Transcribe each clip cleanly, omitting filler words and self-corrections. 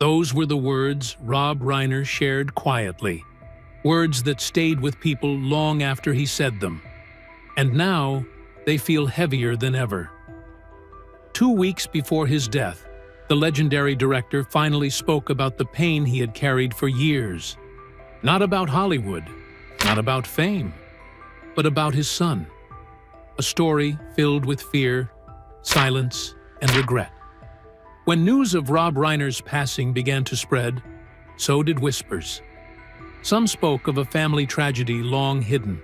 Those were the words Rob Reiner shared quietly, words that stayed with people long after he said them. And now, they feel heavier than ever. 2 weeks before his death, the legendary director finally spoke about the pain he had carried for years. Not about Hollywood, not about fame, but about his son. A story filled with fear, silence, and regret. When news of Rob Reiner's passing began to spread, so did whispers. Some spoke of a family tragedy long hidden.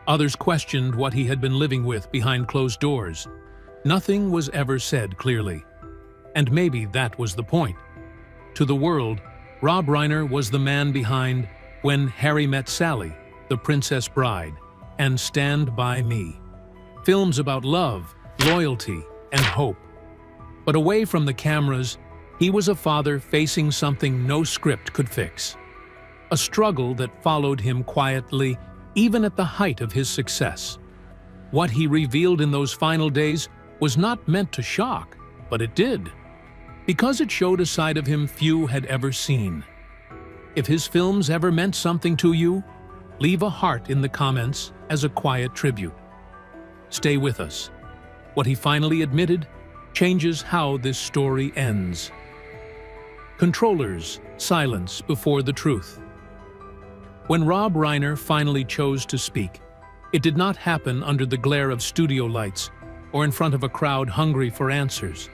Others questioned what he had been living with behind closed doors. Nothing was ever said clearly. And maybe that was the point. To the world, Rob Reiner was the man behind When Harry Met Sally, The Princess Bride, and Stand By Me. Films about love, loyalty, and hope. But away from the cameras, he was a father facing something no script could fix. A struggle that followed him quietly, even at the height of his success. What he revealed in those final days was not meant to shock, but it did. Because it showed a side of him few had ever seen. If his films ever meant something to you, leave a heart in the comments as a quiet tribute. Stay with us. What he finally admitted changes how this story ends. Controllers, silence before the truth. When Rob Reiner finally chose to speak, it did not happen under the glare of studio lights or in front of a crowd hungry for answers.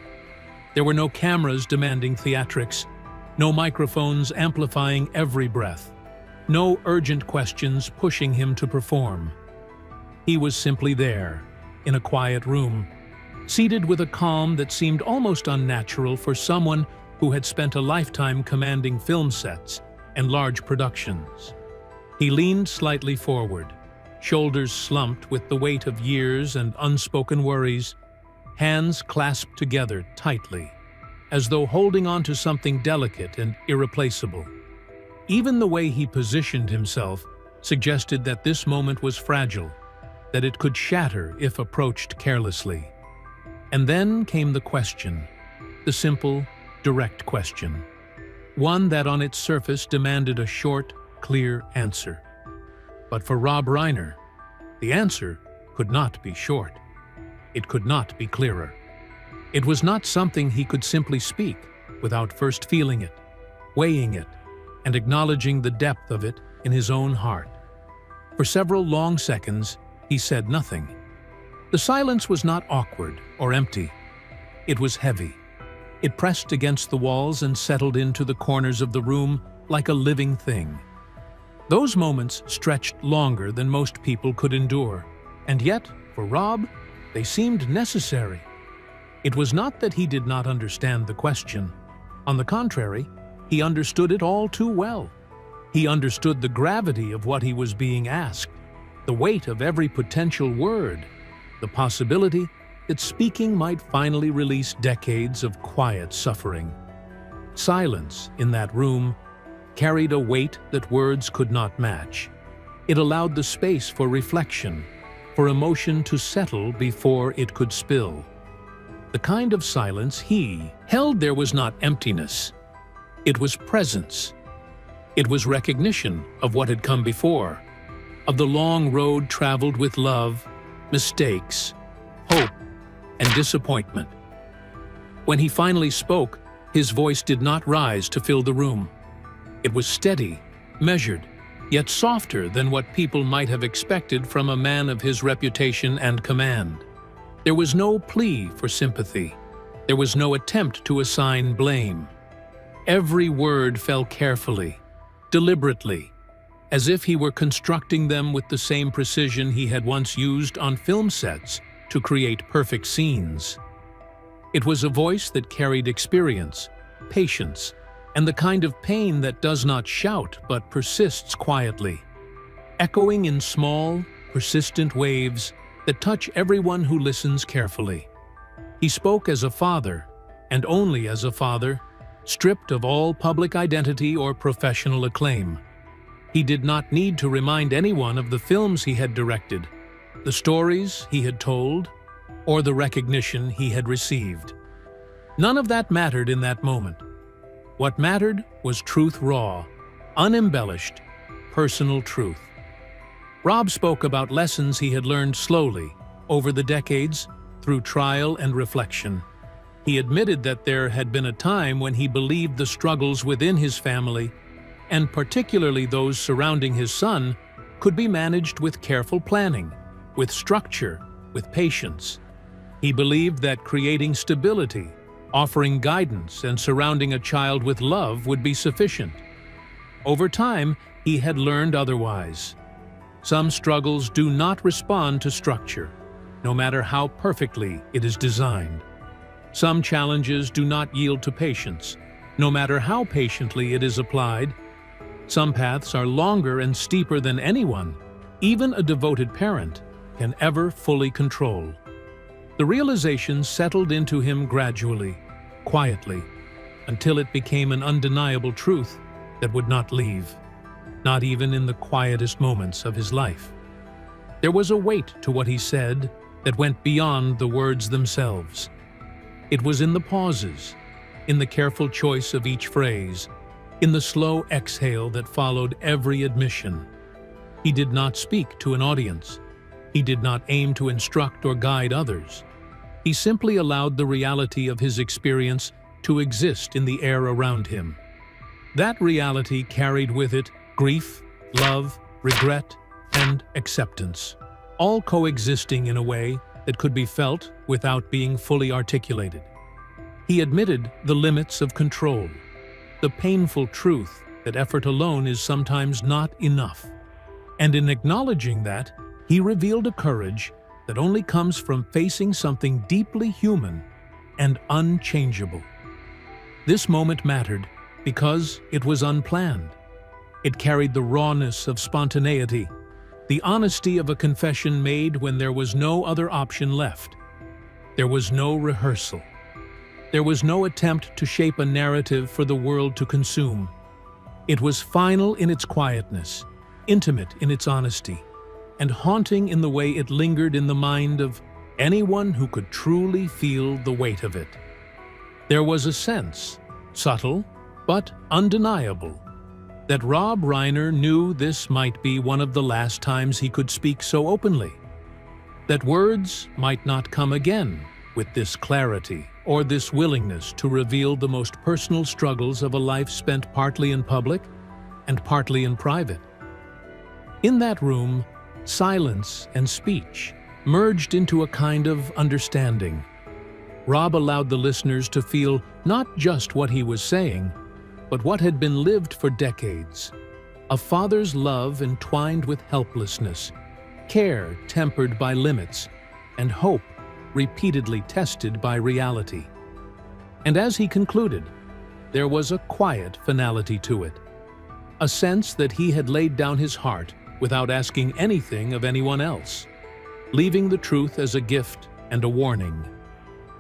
There were no cameras demanding theatrics, no microphones amplifying every breath, no urgent questions pushing him to perform. He was simply there, in a quiet room, seated with a calm that seemed almost unnatural for someone who had spent a lifetime commanding film sets and large productions. He leaned slightly forward, shoulders slumped with the weight of years and unspoken worries, hands clasped together tightly, as though holding on to something delicate and irreplaceable. Even the way he positioned himself suggested that this moment was fragile, that it could shatter if approached carelessly. And then came the question, the simple, direct question. One that on its surface demanded a short, clear answer. But for Rob Reiner, the answer could not be short. It could not be clearer. It was not something he could simply speak without first feeling it, weighing it, and acknowledging the depth of it in his own heart. For several long seconds, he said nothing. The silence was not awkward or empty. It was heavy. It pressed against the walls and settled into the corners of the room like a living thing. Those moments stretched longer than most people could endure, and yet, for Rob, they seemed necessary. It was not that he did not understand the question. On the contrary, he understood it all too well. He understood the gravity of what he was being asked, the weight of every potential word, the possibility that speaking might finally release decades of quiet suffering. Silence in that room carried a weight that words could not match. It allowed the space for reflection, for emotion to settle before it could spill. The kind of silence he held there was not emptiness. It was presence. It was recognition of what had come before, of the long road traveled with love, mistakes, hope, and disappointment. When he finally spoke, his voice did not rise to fill the room. It was steady, measured, yet softer than what people might have expected from a man of his reputation and command. There was no plea for sympathy. There was no attempt to assign blame. Every word fell carefully, deliberately, as if he were constructing them with the same precision he had once used on film sets to create perfect scenes. It was a voice that carried experience, patience, and the kind of pain that does not shout but persists quietly, echoing in small, persistent waves that touch everyone who listens carefully. He spoke as a father, and only as a father, stripped of all public identity or professional acclaim. He did not need to remind anyone of the films he had directed, the stories he had told, or the recognition he had received. None of that mattered in that moment. What mattered was truth raw, unembellished, personal truth. Rob spoke about lessons he had learned slowly, over the decades, through trial and reflection. He admitted that there had been a time when he believed the struggles within his family, and particularly those surrounding his son, could be managed with careful planning, with structure, with patience. He believed that creating stability, offering guidance, and surrounding a child with love would be sufficient. Over time, he had learned otherwise. Some struggles do not respond to structure, no matter how perfectly it is designed. Some challenges do not yield to patience, no matter how patiently it is applied. Some paths are longer and steeper than anyone, even a devoted parent, can ever fully control. The realization settled into him gradually, quietly, until it became an undeniable truth that would not leave, not even in the quietest moments of his life. There was a weight to what he said that went beyond the words themselves. It was in the pauses, in the careful choice of each phrase, in the slow exhale that followed every admission. He did not speak to an audience. He did not aim to instruct or guide others. He simply allowed the reality of his experience to exist in the air around him. That reality carried with it grief, love, regret, and acceptance, all coexisting in a way that could be felt without being fully articulated. He admitted the limits of control, the painful truth that effort alone is sometimes not enough. And in acknowledging that, he revealed a courage that only comes from facing something deeply human and unchangeable. This moment mattered because it was unplanned. It carried the rawness of spontaneity, the honesty of a confession made when there was no other option left. There was no rehearsal. There was no attempt to shape a narrative for the world to consume. It was final in its quietness, intimate in its honesty, and haunting in the way it lingered in the mind of anyone who could truly feel the weight of it. There was a sense, subtle but undeniable, that Rob Reiner knew this might be one of the last times he could speak so openly, that words might not come again with this clarity or this willingness to reveal the most personal struggles of a life spent partly in public and partly in private. In that room, silence and speech merged into a kind of understanding. Rob allowed the listeners to feel not just what he was saying, but what had been lived for decades. A father's love entwined with helplessness, care tempered by limits, and hope repeatedly tested by reality. And as he concluded, there was a quiet finality to it, a sense that he had laid down his heart without asking anything of anyone else, leaving the truth as a gift and a warning.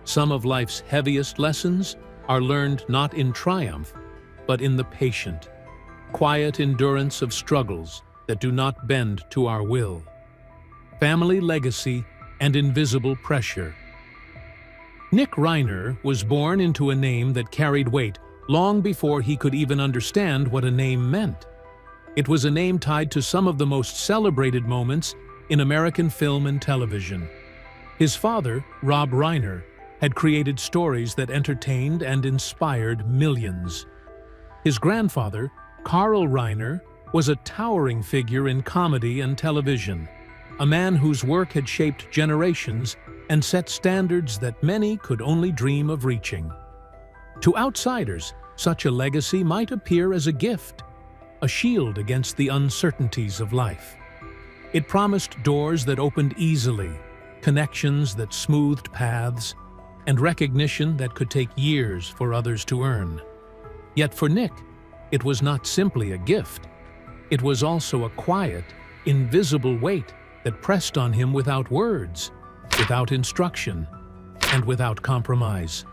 Some of life's heaviest lessons are learned not in triumph, but in the patient, quiet endurance of struggles that do not bend to our will. Family legacy and invisible pressure. Nick Reiner was born into a name that carried weight long before he could even understand what a name meant. It was a name tied to some of the most celebrated moments in American film and television. His father, Rob Reiner, had created stories that entertained and inspired millions. His grandfather, Carl Reiner, was a towering figure in comedy and television, a man whose work had shaped generations and set standards that many could only dream of reaching. To outsiders, such a legacy might appear as a gift, a shield against the uncertainties of life. It promised doors that opened easily, connections that smoothed paths, and recognition that could take years for others to earn. Yet for Nick, it was not simply a gift. It was also a quiet, invisible weight that pressed on him without words, without instruction, and without compromise.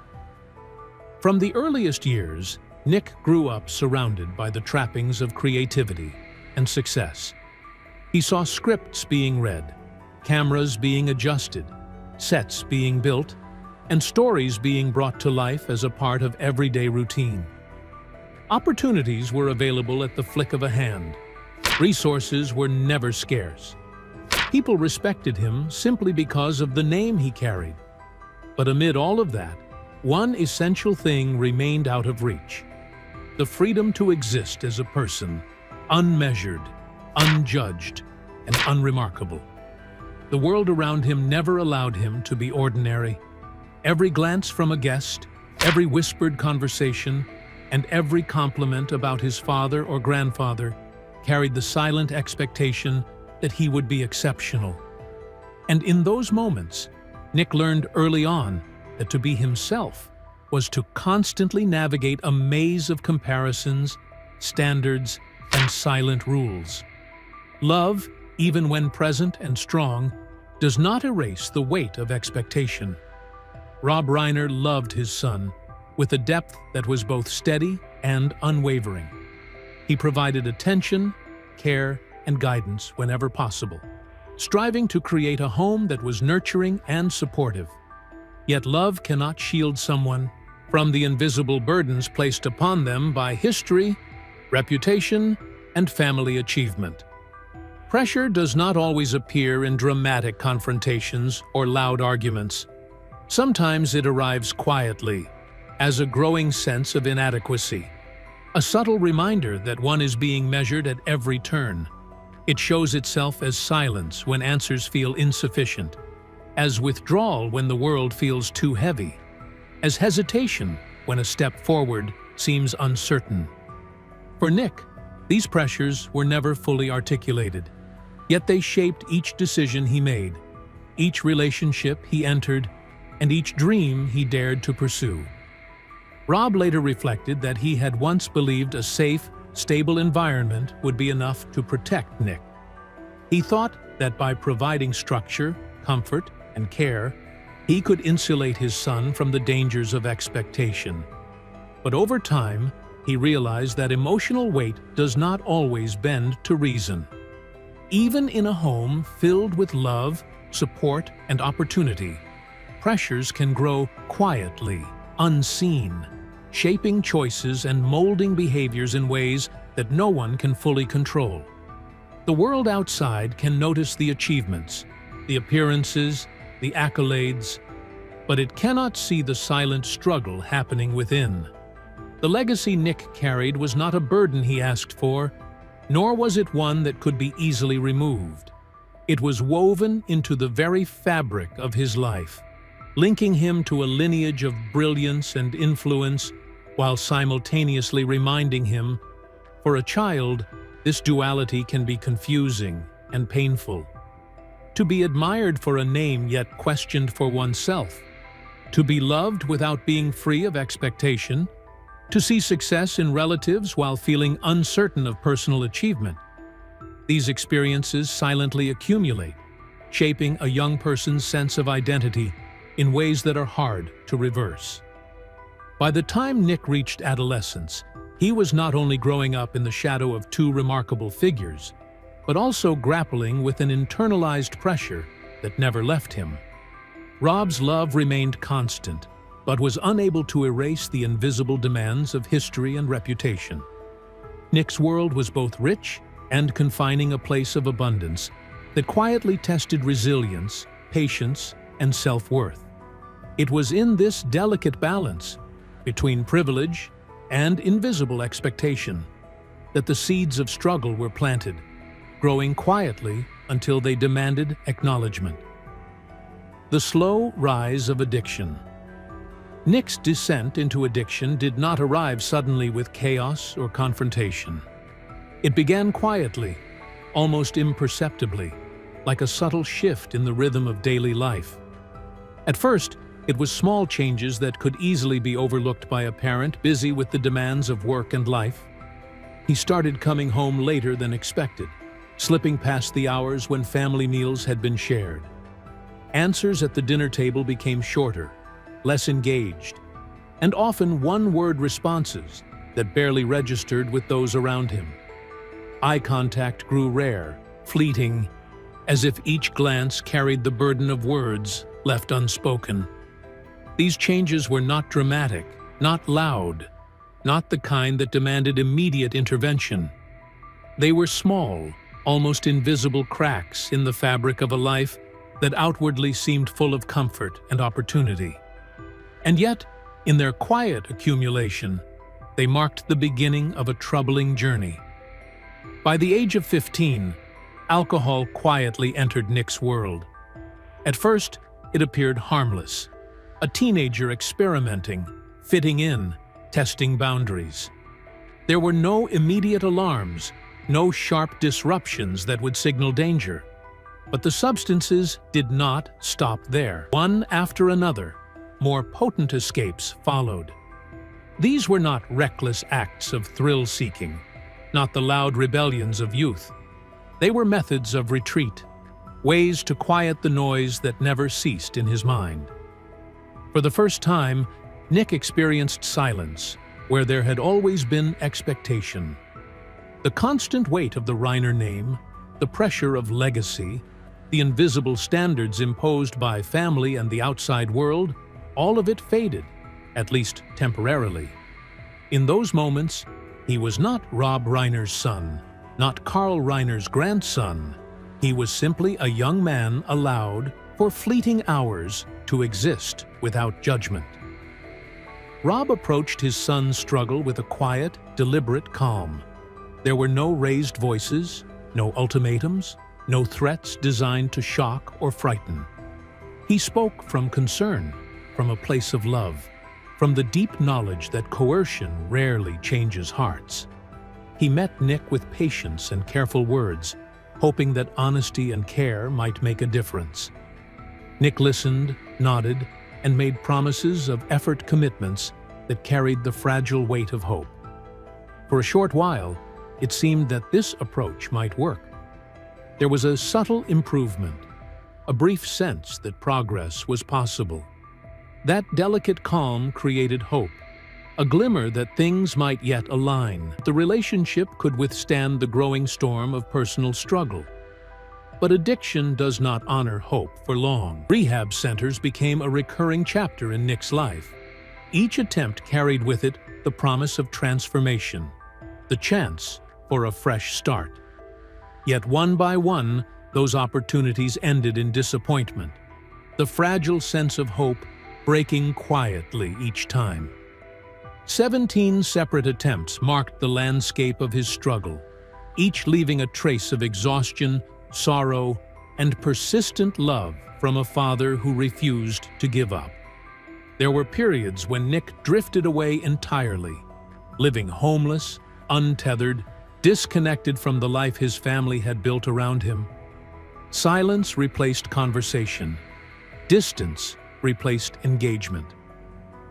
From the earliest years, Nick grew up surrounded by the trappings of creativity and success. He saw scripts being read, cameras being adjusted, sets being built, and stories being brought to life as a part of everyday routine. Opportunities were available at the flick of a hand. Resources were never scarce. People respected him simply because of the name he carried. But amid all of that, one essential thing remained out of reach: the freedom to exist as a person, unmeasured, unjudged, and unremarkable. The world around him never allowed him to be ordinary. Every glance from a guest, every whispered conversation, and every compliment about his father or grandfather carried the silent expectation that he would be exceptional. And in those moments, Nick learned early on that to be himself was to constantly navigate a maze of comparisons, standards, and silent rules. Love, even when present and strong, does not erase the weight of expectation. Rob Reiner loved his son with a depth that was both steady and unwavering. He provided attention, care, and guidance whenever possible, striving to create a home that was nurturing and supportive. Yet love cannot shield someone from the invisible burdens placed upon them by history, reputation, and family achievement. Pressure does not always appear in dramatic confrontations or loud arguments. Sometimes it arrives quietly, as a growing sense of inadequacy, a subtle reminder that one is being measured at every turn. It shows itself as silence when answers feel insufficient, as withdrawal when the world feels too heavy, as hesitation when a step forward seems uncertain. For Nick, these pressures were never fully articulated, yet they shaped each decision he made, each relationship he entered, and each dream he dared to pursue. Rob later reflected that he had once believed a safe, stable environment would be enough to protect Nick. He thought that by providing structure, comfort, and care, he could insulate his son from the dangers of expectation. But over time, he realized that emotional weight does not always bend to reason. Even in a home filled with love, support, and opportunity, pressures can grow quietly, unseen, shaping choices and molding behaviors in ways that no one can fully control. The world outside can notice the achievements, the appearances, the accolades, but it cannot see the silent struggle happening within. The legacy Nick carried was not a burden he asked for, nor was it one that could be easily removed. It was woven into the very fabric of his life, linking him to a lineage of brilliance and influence while simultaneously reminding him, for a child, this duality can be confusing and painful. To be admired for a name yet questioned for oneself, to be loved without being free of expectation, to see success in relatives while feeling uncertain of personal achievement. These experiences silently accumulate, shaping a young person's sense of identity in ways that are hard to reverse. By the time Nick reached adolescence, he was not only growing up in the shadow of two remarkable figures, but also grappling with an internalized pressure that never left him. Rob's love remained constant, but was unable to erase the invisible demands of history and reputation. Nick's world was both rich and confining, a place of abundance that quietly tested resilience, patience, and self-worth. It was in this delicate balance between privilege and invisible expectation that the seeds of struggle were planted, growing quietly until they demanded acknowledgement. The slow rise of addiction. Nick's descent into addiction did not arrive suddenly with chaos or confrontation. It began quietly, almost imperceptibly, like a subtle shift in the rhythm of daily life. At first, it was small changes that could easily be overlooked by a parent busy with the demands of work and life. He started coming home later than expected, slipping past the hours when family meals had been shared. Answers at the dinner table became shorter, less engaged, and often one-word responses that barely registered with those around him. Eye contact grew rare, fleeting, as if each glance carried the burden of words left unspoken. These changes were not dramatic, not loud, not the kind that demanded immediate intervention. They were small, almost invisible cracks in the fabric of a life that outwardly seemed full of comfort and opportunity. And yet, in their quiet accumulation, they marked the beginning of a troubling journey. By the age of 15, alcohol quietly entered Nick's world. At first, it appeared harmless, a teenager experimenting, fitting in, testing boundaries. There were no immediate alarms, no sharp disruptions that would signal danger. But the substances did not stop there. One after another, more potent escapes followed. These were not reckless acts of thrill-seeking, not the loud rebellions of youth. They were methods of retreat, ways to quiet the noise that never ceased in his mind. For the first time, Nick experienced silence where there had always been expectation. The constant weight of the Reiner name, the pressure of legacy, the invisible standards imposed by family and the outside world, all of it faded, at least temporarily. In those moments, he was not Rob Reiner's son, not Carl Reiner's grandson. He was simply a young man allowed, for fleeting hours, to exist without judgment. Rob approached his son's struggle with a quiet, deliberate calm. There were no raised voices, no ultimatums, no threats designed to shock or frighten. He spoke from concern, from a place of love, from the deep knowledge that coercion rarely changes hearts. He met Nick with patience and careful words, hoping that honesty and care might make a difference. Nick listened, nodded, and made promises of effort commitments that carried the fragile weight of hope. For a short while, it seemed that this approach might work. There was a subtle improvement, a brief sense that progress was possible. That delicate calm created hope, a glimmer that things might yet align. The relationship could withstand the growing storm of personal struggle. But addiction does not honor hope for long. Rehab centers became a recurring chapter in Nick's life. Each attempt carried with it the promise of transformation, the chance for a fresh start. Yet one by one, those opportunities ended in disappointment, the fragile sense of hope breaking quietly each time. 17 separate attempts marked the landscape of his struggle, each leaving a trace of exhaustion, sorrow, and persistent love from a father who refused to give up. There were periods when Nick drifted away entirely, living homeless, untethered, disconnected from the life his family had built around him. Silence replaced conversation. Distance replaced engagement.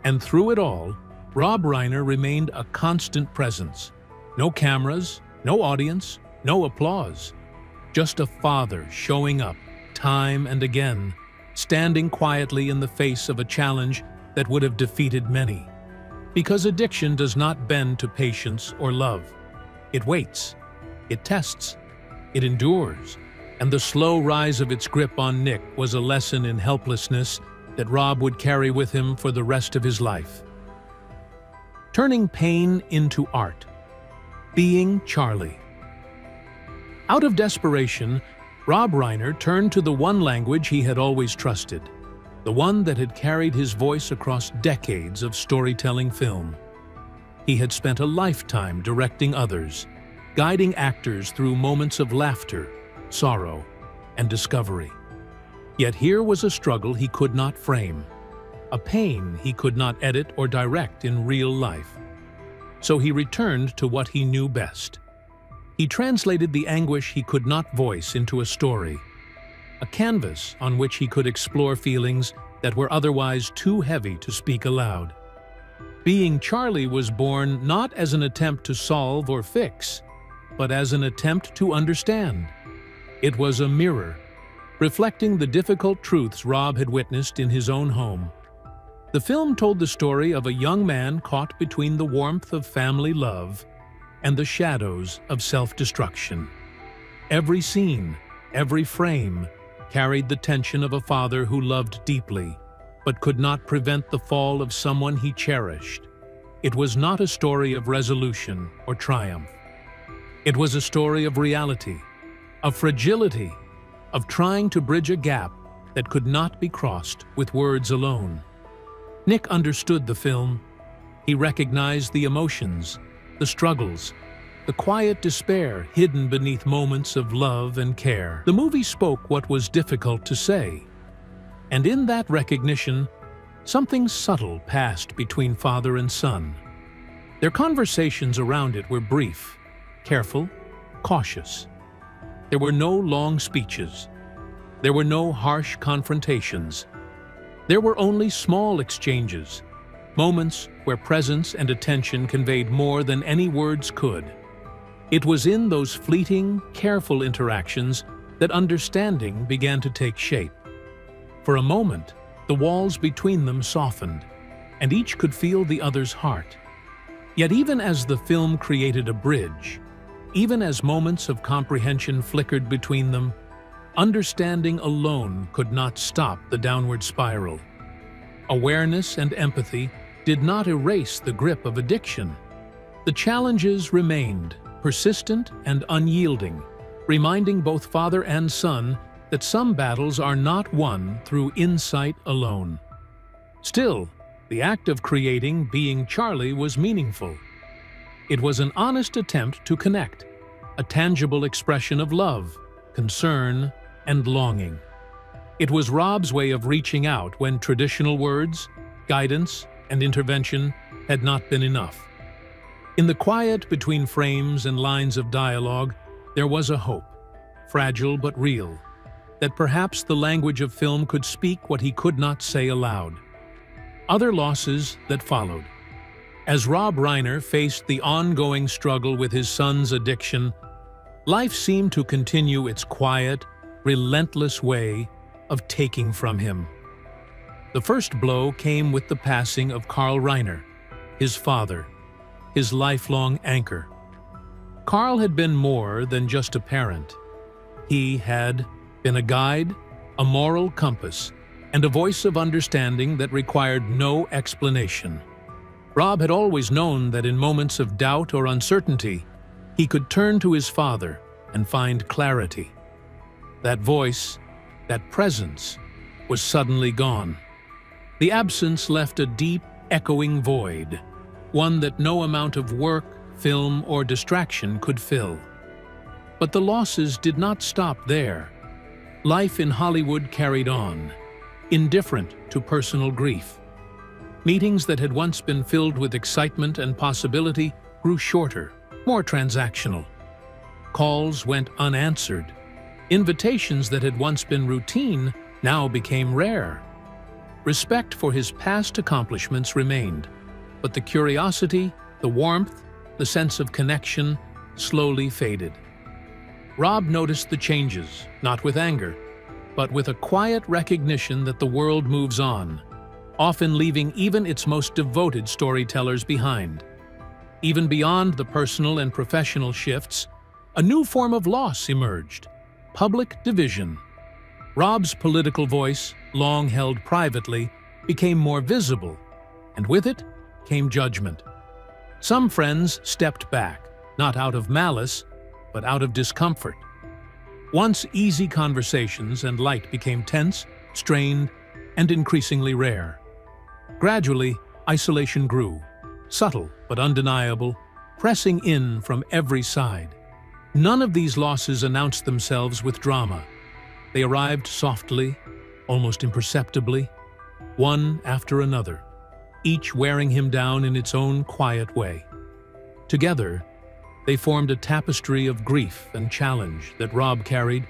And through it all, Rob Reiner remained a constant presence. No cameras, no audience, no applause. Just a father showing up, time and again, standing quietly in the face of a challenge that would have defeated many. Because addiction does not bend to patience or love. It waits, it tests, it endures, and the slow rise of its grip on Nick was a lesson in helplessness that Rob would carry with him for the rest of his life. Turning pain into art. Being Charlie. Out of desperation, Rob Reiner turned to the one language he had always trusted, the one that had carried his voice across decades of storytelling film. He had spent a lifetime directing others, guiding actors through moments of laughter, sorrow, and discovery. Yet here was a struggle he could not frame, a pain he could not edit or direct in real life. So he returned to what he knew best. He translated the anguish he could not voice into a story, a canvas on which he could explore feelings that were otherwise too heavy to speak aloud. Being Charlie was born not as an attempt to solve or fix, but as an attempt to understand. It was a mirror, reflecting the difficult truths Rob had witnessed in his own home. The film told the story of a young man caught between the warmth of family love and the shadows of self-destruction. Every scene, every frame, carried the tension of a father who loved deeply, but could not prevent the fall of someone he cherished. it was not a story of resolution or triumph. It was a story of reality, of fragility, of trying to bridge a gap that could not be crossed with words alone. Nick understood the film. He recognized the emotions, the struggles, the quiet despair hidden beneath moments of love and care. The movie spoke what was difficult to say, and in that recognition, something subtle passed between father and son. Their conversations around it were brief, careful, cautious. There were no long speeches. There were no harsh confrontations. There were only small exchanges, moments where presence and attention conveyed more than any words could. It was in those fleeting, careful interactions that understanding began to take shape. For a moment, the walls between them softened, and each could feel the other's heart. Yet even as the film created a bridge, even as moments of comprehension flickered between them, understanding alone could not stop the downward spiral. Awareness and empathy did not erase the grip of addiction. The challenges remained, persistent and unyielding, reminding both father and son that some battles are not won through insight alone. Still, the act of creating Being Charlie was meaningful. It was an honest attempt to connect, a tangible expression of love, concern, and longing. It was Rob's way of reaching out when traditional words, guidance, and intervention had not been enough. In the quiet between frames and lines of dialogue, there was a hope, fragile but real, that perhaps the language of film could speak what he could not say aloud. Other losses that followed. As Rob Reiner faced the ongoing struggle with his son's addiction, life seemed to continue its quiet, relentless way of taking from him. The first blow came with the passing of Carl Reiner, his father, his lifelong anchor. Carl had been more than just a parent. He had been a guide, a moral compass, and a voice of understanding that required no explanation. Rob had always known that in moments of doubt or uncertainty, he could turn to his father and find clarity. That voice, that presence, was suddenly gone. The absence left a deep, echoing void, one that no amount of work, film, or distraction could fill. But the losses did not stop there. Life in Hollywood carried on, indifferent to personal grief. Meetings that had once been filled with excitement and possibility grew shorter, more transactional. Calls went unanswered. Invitations that had once been routine now became rare. Respect for his past accomplishments remained, but the curiosity, the warmth, the sense of connection slowly faded. Rob noticed the changes, not with anger, but with a quiet recognition that the world moves on, often leaving even its most devoted storytellers behind. Even beyond the personal and professional shifts, a new form of loss emerged: public division. Rob's political voice, long held privately, became more visible, and with it came judgment. Some friends stepped back, not out of malice, but out of discomfort. Once easy conversations and light became tense, strained, and increasingly rare. Gradually, isolation grew, subtle but undeniable, pressing in from every side. None of these losses announced themselves with drama. They arrived softly, almost imperceptibly, one after another, each wearing him down in its own quiet way. Together, they formed a tapestry of grief and challenge that Rob carried,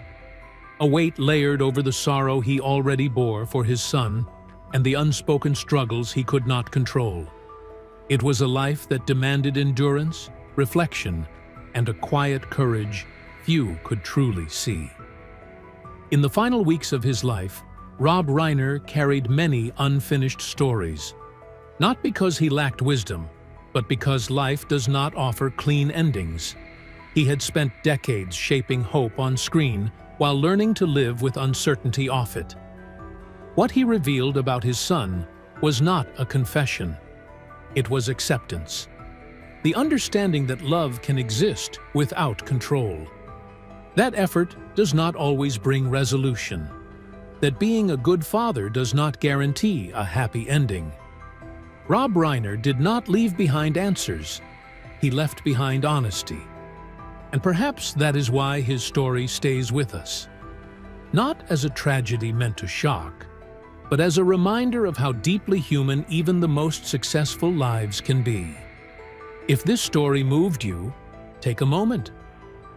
a weight layered over the sorrow he already bore for his son and the unspoken struggles he could not control. It was a life that demanded endurance, reflection, and a quiet courage few could truly see. In the final weeks of his life, Rob Reiner carried many unfinished stories, not because he lacked wisdom, but because life does not offer clean endings. He had spent decades shaping hope on screen while learning to live with uncertainty off it. What he revealed about his son was not a confession. It was acceptance. The understanding that love can exist without control. That effort does not always bring resolution. That being a good father does not guarantee a happy ending. Rob Reiner did not leave behind answers. He left behind honesty. And perhaps that is why his story stays with us. Not as a tragedy meant to shock, but as a reminder of how deeply human even the most successful lives can be. If this story moved you, take a moment.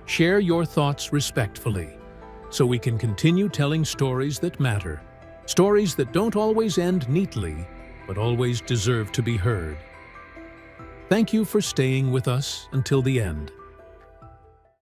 Share your thoughts respectfully, so we can continue telling stories that matter. Stories that don't always end neatly, but always deserve to be heard. Thank you for staying with us until the end.